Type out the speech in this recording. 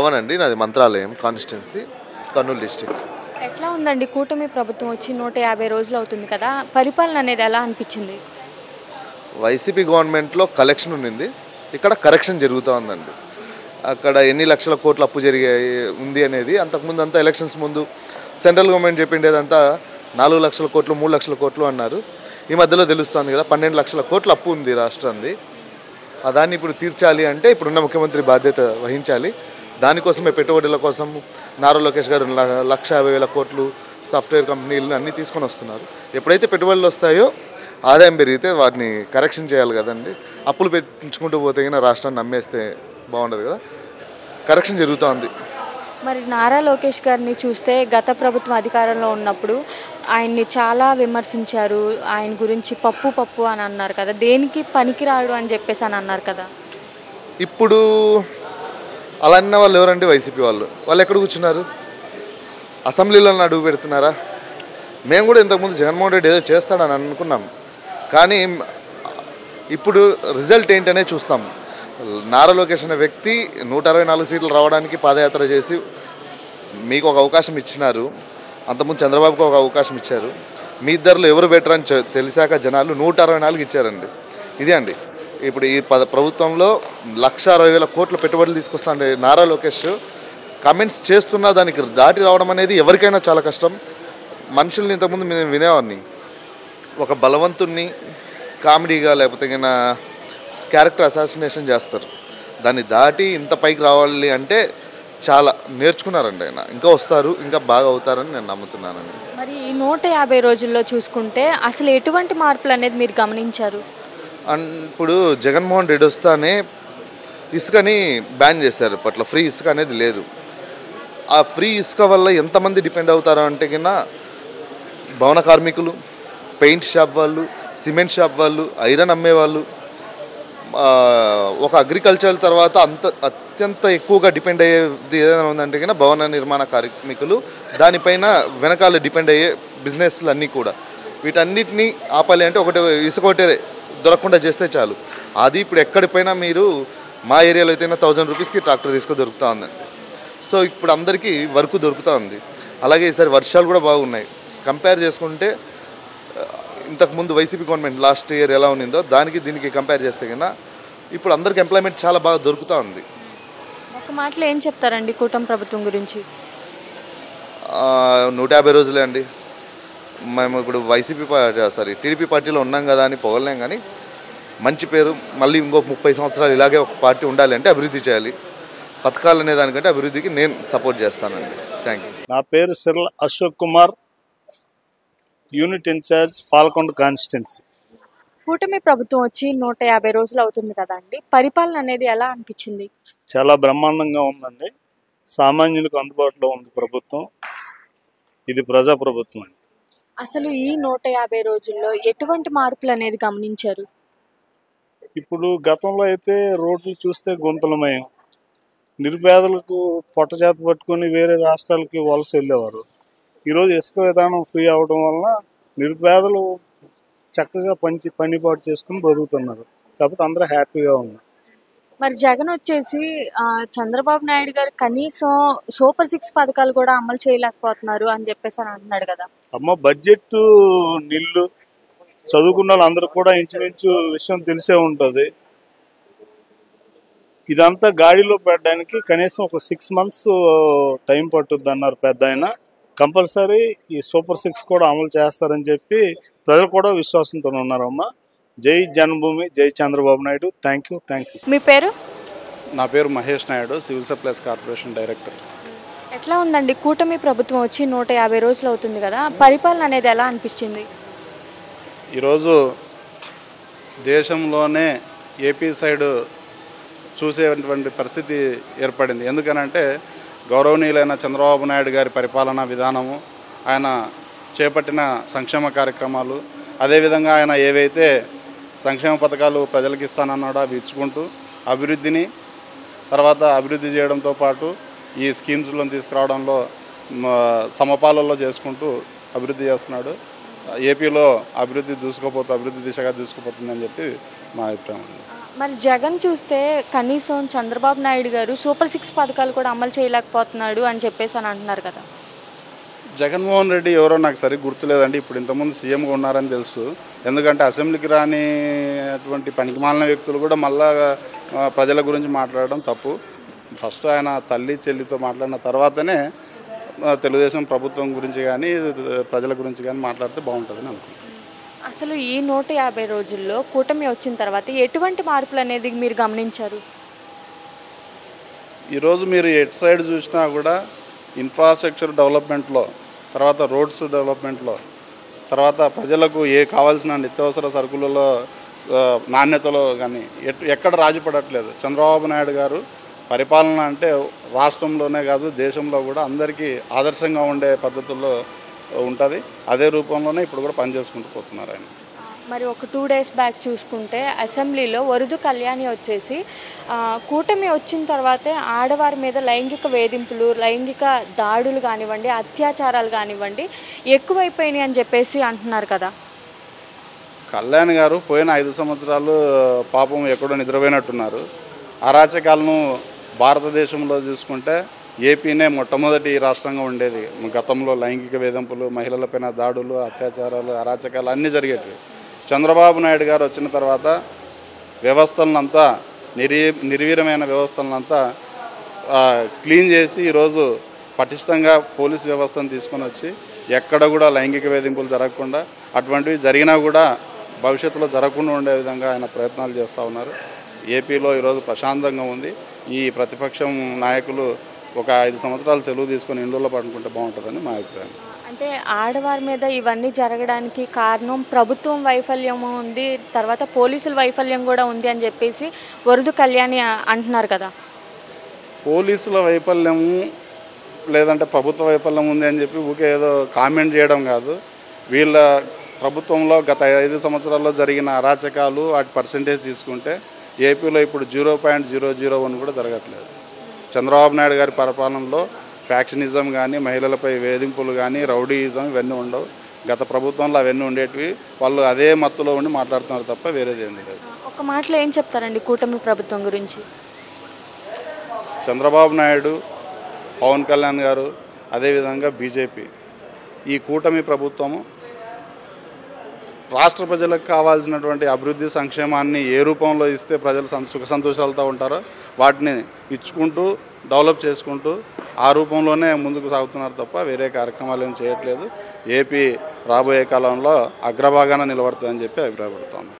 అవునండి, నాది Mantralayam constituency, Kurnool district. ఎట్లా ఉందండి కూటమి ప్రభుత్వం వచ్చి 150 రోజులు అవుతుంది కదా, పరిపాలన అనేది ఎలా అనిపించింది? వైసీపీ గవర్నమెంట్లో కలెక్షన్ ఉండింది, ఇక్కడ కరెక్షన్ జరుగుతూ ఉందండి. అక్కడ ఎన్ని లక్షల కోట్ల అప్పు జరిగాయి ఉంది అనేది అంతకుముందు అంతా ఎలక్షన్స్ ముందు సెంట్రల్ గవర్నమెంట్ చెప్పిండేదంతా 4 లక్షల కోట్లు 3 లక్షల కోట్లు అన్నారు. ఈ మధ్యలో తెలుస్తుంది కదా 12 లక్షల కోట్ల అప్పు ఉంది రాష్ట్రాన్ని. దాన్ని ఇప్పుడు తీర్చాలి అంటే ఇప్పుడున్న ముఖ్యమంత్రి బాధ్యత వహించాలి. దానికోసమే పెట్టుబడుల కోసం నారా లోకేష్ గారు 1,50,000 కోట్లు సాఫ్ట్వేర్ కంపెనీలు అన్నీ తీసుకొని వస్తున్నారు. ఎప్పుడైతే పెట్టుబడులు వస్తాయో ఆదాయం పెరిగితే వాటిని కరెక్షన్ చేయాలి కదండి. అప్పులు పెంచుకుంటూ పోతే కన్నా రాష్ట్రాన్ని నమ్మేస్తే బాగుండదు కదా. కరెక్షన్ జరుగుతూ ఉంది. మరి నారా లోకేష్ గారిని చూస్తే గత ప్రభుత్వం అధికారంలో ఉన్నప్పుడు ఆయన్ని చాలా విమర్శించారు. ఆయన గురించి పప్పు అని అన్నారు కదా, దేనికి పనికిరాడు అని చెప్పేసి అని అన్నారు కదా. ఇప్పుడు అలా అన్న వాళ్ళు ఎవరండి? వైసీపీ వాళ్ళు ఎక్కడ కూర్చున్నారు? అసెంబ్లీలో అడుగు పెడుతున్నారా? మేము కూడా ఇంతకుముందు జగన్మోహన్ రెడ్డి ఏదో చేస్తాడని అనుకున్నాం, కానీ ఇప్పుడు రిజల్ట్ ఏంటనే చూస్తాం. నారా లోకేష్ అనే వ్యక్తి 164 సీట్లు రావడానికి పాదయాత్ర చేసి మీకు ఒక అవకాశం ఇచ్చినారు. అంతకుముందు చంద్రబాబుకు ఒక అవకాశం ఇచ్చారు. మీ ఇద్దరిలో ఎవరు బెటర్ అని తెలిసాక జనాలు 164 ఇచ్చారండి. ఇదే అండి ఇప్పుడు ఈ ప్రభుత్వంలో 1,60,000 కోట్ల పెట్టుబడులు తీసుకొస్తాండి నారా లోకేష్. కామెంట్స్ చేస్తున్నా దానికి దాటి రావడం అనేది ఎవరికైనా చాలా కష్టం. మనుషుల్ని ఇంతకుముందు నేను వినేవాడిని, ఒక బలవంతుణ్ణి కామెడీగా లేకపోతే క్యారెక్టర్ అసాసినేషన్ చేస్తారు. దాన్ని దాటి ఇంత పైకి రావాలి అంటే చాలా నేర్చుకున్నారండి ఆయన. ఇంకా వస్తారు, ఇంకా బాగా అవుతారని నేను నమ్ముతున్నానండి. మరి ఈ 150 రోజుల్లో చూసుకుంటే అసలు ఎటువంటి మార్పులు అనేది మీరు గమనించారు? ఇప్పుడు జగన్మోహన్ రెడ్డి వస్తానే ఇసుకని బ్యాన్ చేశారు. అప్పట్లో ఫ్రీ ఇసుక అనేది లేదు. ఆ ఫ్రీ ఇసుక వల్ల ఎంతమంది డిపెండ్ అవుతారో అంటే భవన కార్మికులు, పెయింట్ షాప్ వాళ్ళు, సిమెంట్ షాప్ వాళ్ళు, ఐరన్ అమ్మేవాళ్ళు, ఒక అగ్రికల్చర్ తర్వాత అత్యంత ఎక్కువగా డిపెండ్ అయ్యేది ఏదైనా ఉందంటే భవన నిర్మాణ కార్మికులు, దానిపైన వెనకాల డిపెండ్ అయ్యే బిజినెస్లు అన్నీ కూడా. వీటన్నిటినీ ఆపాలి అంటే ఇసుక ఒకటే దొరకకుండా చేస్తే చాలు. అది ఇప్పుడు ఎక్కడిపోయినా మీరు మా ఏరియాలో అయితే 1000 రూపీస్కి ట్రాక్టర్ ఇసుక దొరుకుతూ ఉందండి. సో ఇప్పుడు అందరికీ వర్క్ దొరుకుతూ ఉంది. అలాగే ఈసారి వర్షాలు కూడా బాగున్నాయి. కంపేర్ చేసుకుంటే ఇంతకుముందు వైసీపీ గవర్నమెంట్ లాస్ట్ ఇయర్ ఎలా ఉన్నిందో దానికి దీనికి కంపేర్ చేస్తే ఇప్పుడు అందరికి ఎంప్లాయ్మెంట్ చాలా బాగా దొరుకుతూ ఉంది. ఒక మాటలో ఏం చెప్తారండి కూటమి ప్రభుత్వం గురించి? 150 రోజులే అండి. మేము ఇప్పుడు టీడీపీ పార్టీలో ఉన్నాం కదా అని పొగలేం, కానీ మంచి పేరు మళ్ళీ ఇంకో 30 సంవత్సరాలు ఇలాగే ఒక పార్టీ ఉండాలి అంటే అభివృద్ధి చేయాలి. పథకాలు అనే దానికంటే అభివృద్ధికి నేను సపోర్ట్ చేస్తానండి. Thank you. నా పేరు Sirla Ashok Kumar, unit incharge Palakonda constituency. కూటమి ప్రభుత్వం వచ్చి 150 రోజులు అవుతుంది కదండి, పరిపాలన అనేది ఎలా అనిపించింది? చాలా బ్రహ్మాండంగా ఉందండి. సామాన్యులకు అందుబాటులో ఉంది ప్రభుత్వం. ఇది ప్రజా ప్రభుత్వం అండి. అసలు ఈ 150 రోజుల్లో ఎటువంటి మార్పులు అనేది గమనించారు? ఇప్పుడు గతంలో అయితే రోడ్లు చూస్తే గుంతలమయం, నిరుపేదలకు పొట్ట చేత పట్టుకొని వేరే రాష్ట్రాలకి వలస వెళ్ళేవారు. ఈరోజు ఇసుక విధానం ఫ్రీ అవడం వలన నిరుపేదలు చక్కగా పనిపాటు చేసుకుని బతుకుతున్నారు. కాబట్టి అందరూ హ్యాపీగా ఉన్నారు. మరి జగన్ వచ్చేసి చంద్రబాబు నాయుడు గారు కనీసం సూపర్ 6 పథకాలు కూడా అమలు చేయలేకపోతున్నారు అని చెప్పేసి అని అంటున్నాడు కదా. బడ్జెట్ నిల్లు చదువుకున్న వాళ్ళందరూ కూడా ఇంచుమించు విషయం తెలిసే ఉంటుంది. ఇదంతా గాడిలో పెట్టడానికి కనీసం ఒక 6 months టైం పట్టుద్ది అన్నారు పెద్ద ఆయన. కంపల్సరీ ఈ సూపర్ 6 కూడా అమలు చేస్తారని చెప్పి ప్రజలు కూడా విశ్వాసంతో ఉన్నారమ్మా. జై జన్మభూమి, జై చంద్రబాబు నాయుడు. Thank you. మీ పేరు? నా పేరు Mahesh Naidu, civil supplies corporation director. ఎట్లా ఉందండి కూటమి ప్రభుత్వం వచ్చి 150 రోజులు అవుతుంది కదా, పరిపాలన అనేది ఎలా అనిపించింది? ఈరోజు దేశంలోనే ఏపీ సైడు చూసేటువంటి పరిస్థితి ఏర్పడింది. ఎందుకనంటే గౌరవనీయులైన చంద్రబాబు నాయుడు గారి పరిపాలనా విధానము, ఆయన చేపట్టిన సంక్షేమ కార్యక్రమాలు, అదేవిధంగా ఆయన ఏవైతే సంక్షేమ పథకాలు ప్రజలకు ఇస్తానన్నాడో అవి ఇచ్చుకుంటూ అభివృద్ధి చేయడంతో పాటు ఈ స్కీమ్స్లను తీసుకురావడంలో సమపాలనలో చేసుకుంటూ అభివృద్ధి చేస్తున్నాడు. ఏపీలో అభివృద్ధి దిశగా దూసుకుపోతుందని చెప్పి మా అభిప్రాయం. మరి జగన్ చూస్తే కనీసం చంద్రబాబు నాయుడు గారు సూపర్ 6 పథకాలు కూడా అమలు చేయలేకపోతున్నాడు అని చెప్పేసి అని అంటున్నారు కదా. జగన్మోహన్ రెడ్డి ఎవరో నాకు సరిగ్గా గుర్తులేదండి. ఇప్పుడు ఇంతకుముందు సీఎంగా ఉన్నారని తెలుసు. ఎందుకంటే అసెంబ్లీకి రాని అటువంటి పనికిమాలిన వ్యక్తులు కూడా మళ్ళా ప్రజల గురించి మాట్లాడడం తప్పు. ఫస్ట్ ఆయన తల్లి చెల్లితో మాట్లాడిన తర్వాతనే తెలుగుదేశం ప్రభుత్వం గురించి కానీ ప్రజల గురించి కానీ మాట్లాడితే బాగుంటుందని అనుకుంటున్నాను. అసలు ఈ 150 రోజుల్లో కూటమి వచ్చిన తర్వాత ఎటువంటి మార్పులు అనేది మీరు గమనించారు? ఈరోజు మీరు ఎటు సైడ్ చూసినా కూడా ఇన్ఫ్రాస్ట్రక్చర్ డెవలప్మెంట్లో, తర్వాత రోడ్స్ డెవలప్మెంట్లో, తర్వాత ప్రజలకు కావాల్సిన నిత్యావసర సరుకులలో నాణ్యతలో కానీ ఎక్కడ రాజీ పడట్లేదు. చంద్రబాబు నాయుడు గారు పరిపాలన అంటే రాష్ట్రంలోనే కాదు దేశంలో కూడా అందరికీ ఆదర్శంగా ఉండే పద్ధతుల్లో ఉంటుంది. అదే రూపంలోనే ఇప్పుడు కూడా పనిచేసుకుంటూ పోతున్నారు ఆయన. మరి ఒక 2 డేస్ బ్యాక్ చూసుకుంటే అసెంబ్లీలో వరదు కళ్యాణి వచ్చేసి కూటమి వచ్చిన తర్వాతే ఆడవారి మీద లైంగిక వేధింపులు, లైంగిక దాడులు కానివ్వండి, అత్యాచారాలు కానివ్వండి ఎక్కువైపోయినాయి అని చెప్పేసి అంటున్నారు కదా. కళ్యాణ్ గారు పోయిన 5 సంవత్సరాలు పాపం ఎక్కడో నిద్రపోయినట్టున్నారు. అరాచకాలను భారతదేశంలో తీసుకుంటే ఏపీనే మొట్టమొదటి రాష్ట్రంగా ఉండేది. గతంలో లైంగిక వేధింపులు, మహిళలపైన దాడులు, అత్యాచారాలు, అరాచకాలు అన్నీ జరిగేటివి. చంద్రబాబు నాయుడు గారు వచ్చిన తర్వాత వ్యవస్థలనంతా నిర్వీర్యమైన వ్యవస్థలనంతా క్లీన్ చేసి ఈరోజు పటిష్టంగా పోలీస్ వ్యవస్థను తీసుకొని వచ్చి ఎక్కడ కూడా లైంగిక వేధింపులు జరగకుండా, అటువంటివి జరిగినా కూడా భవిష్యత్తులో జరగకుండా ఉండే విధంగా ఆయన ప్రయత్నాలు చేస్తూ ఉన్నారు. ఏపీలో ఈరోజు ప్రశాంతంగా ఉంది. ఈ ప్రతిపక్షం నాయకులు ఒక 5 సంవత్సరాలు సెలవు తీసుకొని ఇండ్లలో పడుకుంటే బాగుంటుందని మా అభిప్రాయం. అంటే ఆడవారి మీద ఇవన్నీ జరగడానికి కారణం ప్రభుత్వం వైఫల్యం ఉంది, తర్వాత పోలీసుల వైఫల్యం కూడా ఉంది అని చెప్పేసి వరదు కళ్యాణి అంటున్నారు కదా. పోలీసుల వైఫల్యము లేదంటే ప్రభుత్వ వైఫల్యం ఉంది అని చెప్పి ఊకే ఏదో కామెంట్ చేయడం కాదు. వీళ్ళ ప్రభుత్వంలో గత 5 సంవత్సరాల్లో జరిగిన అరాచకాలు వాటి పర్సెంటేజ్ తీసుకుంటే ఏపీలో ఇప్పుడు 0.001 కూడా జరగట్లేదు. చంద్రబాబు నాయుడు గారి పరిపాలనలో ఫ్యాక్షనిజం కానీ, మహిళలపై వేధింపులు కానీ, రౌడీయిజం ఇవన్నీ ఉండవు. గత ప్రభుత్వంలో అవన్నీ ఉండేటివి. వాళ్ళు అదే మత్తులో ఉండి మాట్లాడుతున్నారు తప్ప వేరేది ఏం లేదు. ఒక మాటలో ఏం చెప్తారండి కూటమి ప్రభుత్వం గురించి? చంద్రబాబు నాయుడు, పవన్ కళ్యాణ్ గారు, అదేవిధంగా బీజేపీ, ఈ కూటమి ప్రభుత్వము రాష్ట్ర ప్రజలకు కావాల్సినటువంటి అభివృద్ధి సంక్షేమాన్ని ఏ రూపంలో ఇస్తే ప్రజలు సుఖ సంతోషాలతో ఉంటారో వాటిని ఇచ్చుకుంటూ డెవలప్ చేసుకుంటూ ఆ రూపంలోనే ముందుకు సాగుతున్నారు తప్ప వేరే కార్యక్రమాలు ఏం చేయట్లేదు. ఏపీ రాబోయే కాలంలో అగ్రభాగాన నిలబడుతుందని చెప్పి అభిప్రాయపడతాను.